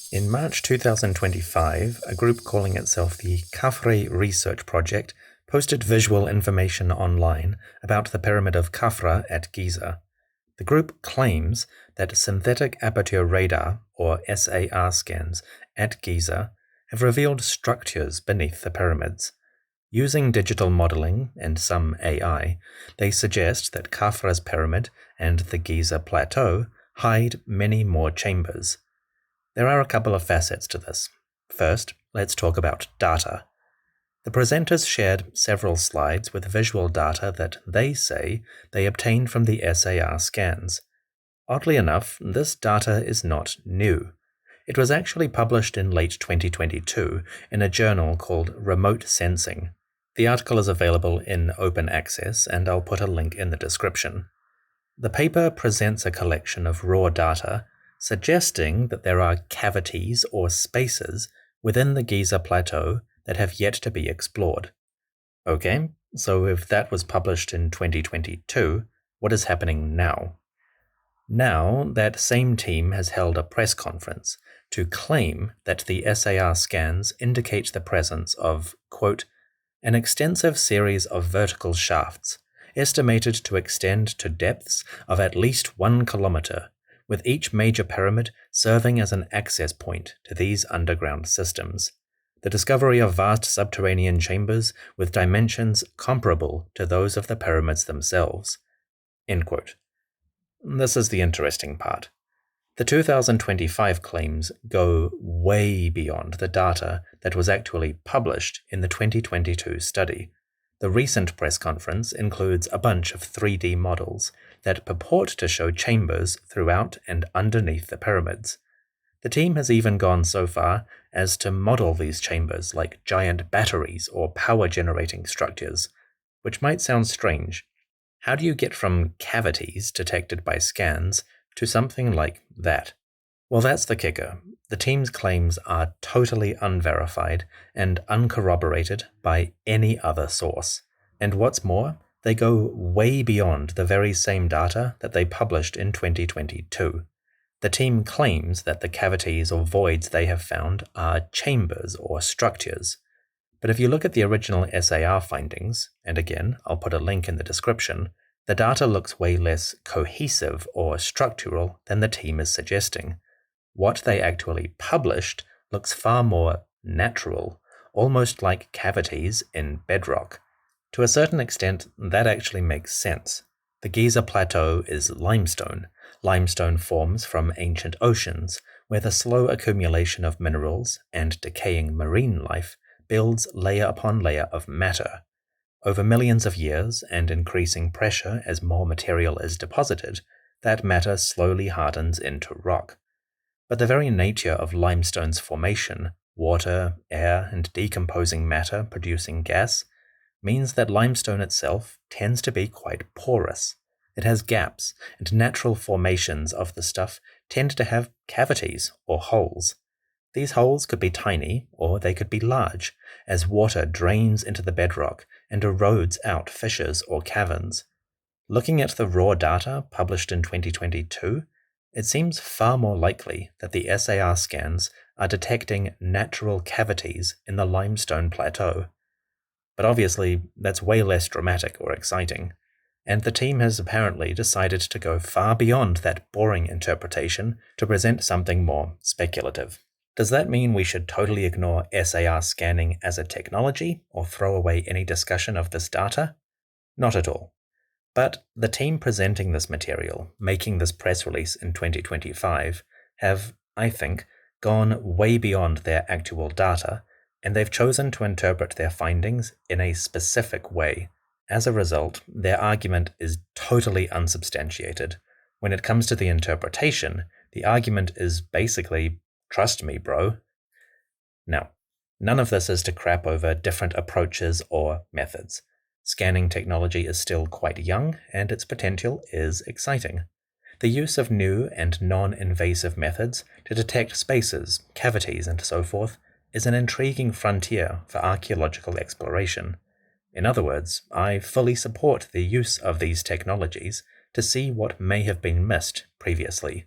In March 2025, a group calling itself the Khafre Research Project posted visual information online about the Pyramid of Khafre at Giza. The group claims that synthetic aperture radar, or SAR scans, at Giza have revealed structures beneath the pyramids. Using digital modeling and some AI, they suggest that Khafre's pyramid and the Giza plateau hide many more chambers. There are a couple of facets to this. First, let's talk about data. The presenters shared several slides with visual data that they say they obtained from the SAR scans. Oddly enough, this data is not new. It was actually published in late 2022 in a journal called Remote Sensing. The article is available in open access, and I'll put a link in the description. The paper presents a collection of raw data suggesting that there are cavities or spaces within the Giza plateau that have yet to be explored. Okay, so if that was published in 2022, what is happening now? Now, that same team has held a press conference to claim that the SAR scans indicate the presence of, quote, an extensive series of vertical shafts, estimated to extend to depths of at least 1 kilometer, with each major pyramid serving as an access point to these underground systems. The discovery of vast subterranean chambers with dimensions comparable to those of the pyramids themselves. End quote. This is the interesting part. The 2025 claims go way beyond the data that was actually published in the 2022 study. The recent press conference includes a bunch of 3D models that purport to show chambers throughout and underneath the pyramids. The team has even gone so far as to model these chambers like giant batteries or power-generating structures, which might sound strange. How do you get from cavities detected by scans to something like that? Well, that's the kicker. The team's claims are totally unverified and uncorroborated by any other source. And what's more, they go way beyond the very same data that they published in 2022. The team claims that the cavities or voids they have found are chambers or structures. But if you look at the original SAR findings, and again, I'll put a link in the description, the data looks way less cohesive or structural than the team is suggesting. What they actually published looks far more natural, almost like cavities in bedrock. To a certain extent, that actually makes sense. The Giza Plateau is limestone. Limestone forms from ancient oceans, where the slow accumulation of minerals and decaying marine life builds layer upon layer of matter. Over millions of years and increasing pressure as more material is deposited, that matter slowly hardens into rock. But the very nature of limestone's formation, water, air, and decomposing matter producing gas, means that limestone itself tends to be quite porous. It has gaps, and natural formations of the stuff tend to have cavities or holes. These holes could be tiny, or they could be large, as water drains into the bedrock and erodes out fissures or caverns. Looking at the raw data published in 2022, it seems far more likely that the SAR scans are detecting natural cavities in the limestone plateau. But obviously, that's way less dramatic or exciting, and the team has apparently decided to go far beyond that boring interpretation to present something more speculative. Does that mean we should totally ignore SAR scanning as a technology or throw away any discussion of this data? Not at all. But the team presenting this material, making this press release in 2025, have, I think, gone way beyond their actual data, and they've chosen to interpret their findings in a specific way. As a result, their argument is totally unsubstantiated. When it comes to the interpretation, the argument is basically, trust me, bro. Now, none of this is to crap over different approaches or methods. Scanning technology is still quite young, and its potential is exciting. The use of new and non-invasive methods to detect spaces, cavities, and so forth is an intriguing frontier for archaeological exploration. In other words, I fully support the use of these technologies to see what may have been missed previously.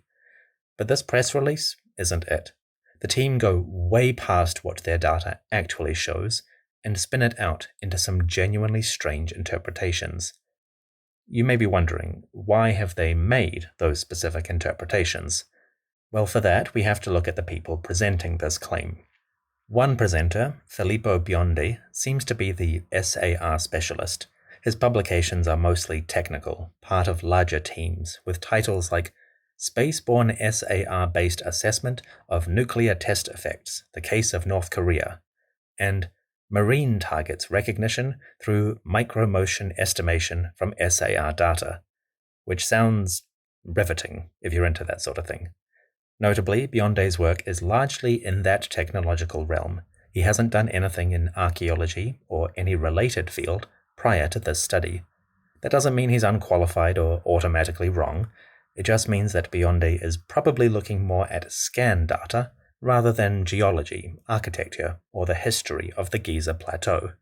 But this press release isn't it. The team go way past what their data actually shows and spin it out into some genuinely strange interpretations. You may be wondering, why have they made those specific interpretations? Well, for that, we have to look at the people presenting this claim. One presenter, Filippo Biondi, seems to be the SAR specialist. His publications are mostly technical, part of larger teams, with titles like Spaceborne SAR-based Assessment of Nuclear Test Effects, The Case of North Korea, and Marine Targets Recognition Through Micromotion Estimation from SAR Data, which sounds riveting if you're into that sort of thing. Notably, Biondi's work is largely in that technological realm. He hasn't done anything in archaeology or any related field prior to this study. That doesn't mean he's unqualified or automatically wrong. It just means that Biondi is probably looking more at scan data rather than geology, architecture, or the history of the Giza Plateau.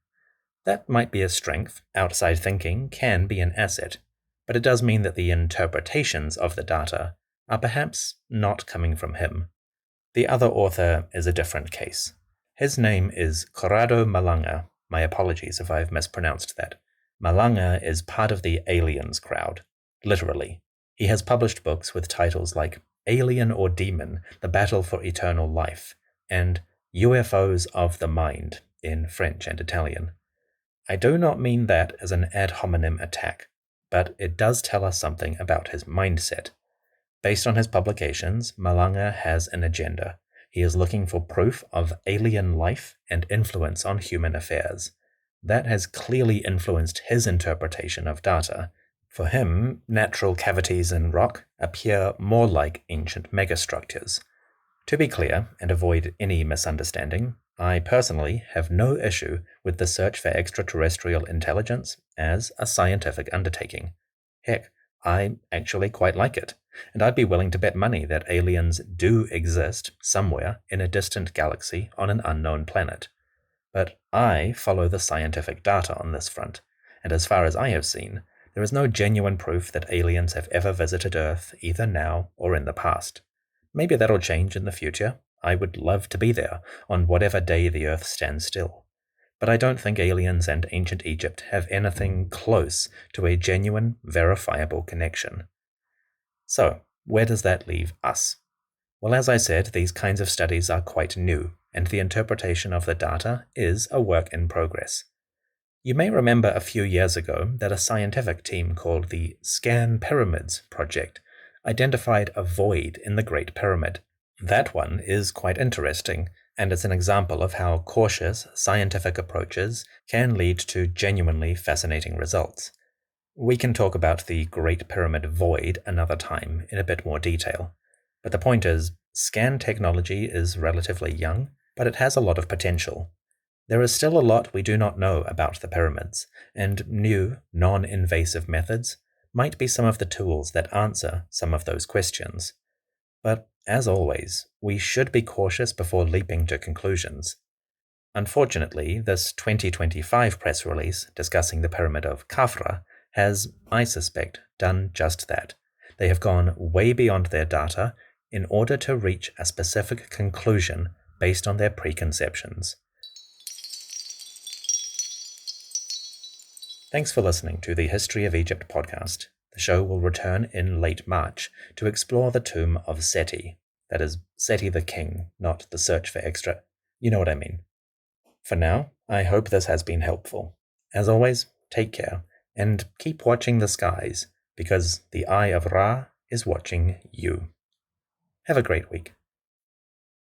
That might be a strength. Outside thinking can be an asset, but it does mean that the interpretations of the data are perhaps not coming from him. The other author is a different case. His name is Corrado Malanga. My apologies if I've mispronounced that. Malanga is part of the aliens crowd, literally. He has published books with titles like Alien or Demon, The Battle for Eternal Life, and UFOs of the Mind in French and Italian. I do not mean that as an ad hominem attack, but it does tell us something about his mindset. Based on his publications, Malanga has an agenda. He is looking for proof of alien life and influence on human affairs. That has clearly influenced his interpretation of data. For him, natural cavities in rock appear more like ancient megastructures. To be clear, and avoid any misunderstanding, I personally have no issue with the search for extraterrestrial intelligence as a scientific undertaking. Heck, I actually quite like it, and I'd be willing to bet money that aliens do exist somewhere in a distant galaxy on an unknown planet. But I follow the scientific data on this front, and as far as I have seen, there is no genuine proof that aliens have ever visited Earth either now or in the past. Maybe that'll change in the future. I would love to be there on whatever day the Earth stands still. But I don't think aliens and ancient Egypt have anything close to a genuine, verifiable connection. So, where does that leave us? Well, as I said, these kinds of studies are quite new, and the interpretation of the data is a work in progress. You may remember a few years ago that a scientific team called the Scan Pyramids Project identified a void in the Great Pyramid. That one is quite interesting, and it's an example of how cautious scientific approaches can lead to genuinely fascinating results. We can talk about the Great Pyramid void another time in a bit more detail, but the point is, scan technology is relatively young, but it has a lot of potential. There is still a lot we do not know about the pyramids, and new, non-invasive methods might be some of the tools that answer some of those questions. But, as always, we should be cautious before leaping to conclusions. Unfortunately, this 2025 press release discussing the Pyramid of Khafra has, I suspect, done just that. They have gone way beyond their data in order to reach a specific conclusion based on their preconceptions. Thanks for listening to the History of Egypt podcast. The show will return in late March to explore the tomb of Seti. That is, Seti the king, not the search for extra. You know what I mean. For now, I hope this has been helpful. As always, take care, and keep watching the skies, because the Eye of Ra is watching you. Have a great week.